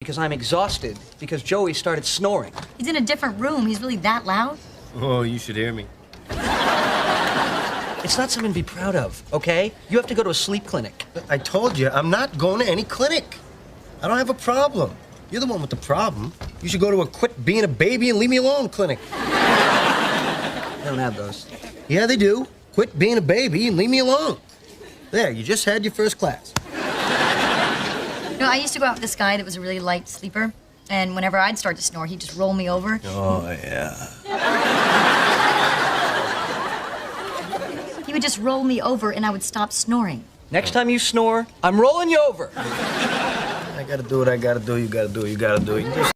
because I'm exhausted because Joey started snoring. He's in a different room. He's really that loud? Oh, you should hear me. It's not something to be proud of, okay? You have to go to a sleep clinic. I told you, I'm not going to any clinic. I don't have a problem. You're the one with the problem. You should go to a quit being a baby and leave me alone clinic. They don't have those. Yeah, they do. Quit being a baby and leave me alone. There, you just had your first class. You know, I used to go out with this guy that was a really light sleeper, and whenever I'd start to snore, he'd just roll me over. Oh, yeah. He would just roll me over, and I would stop snoring. Next time you snore, I'm rolling you over. I gotta do what I gotta do, you gotta do what you gotta do. You just...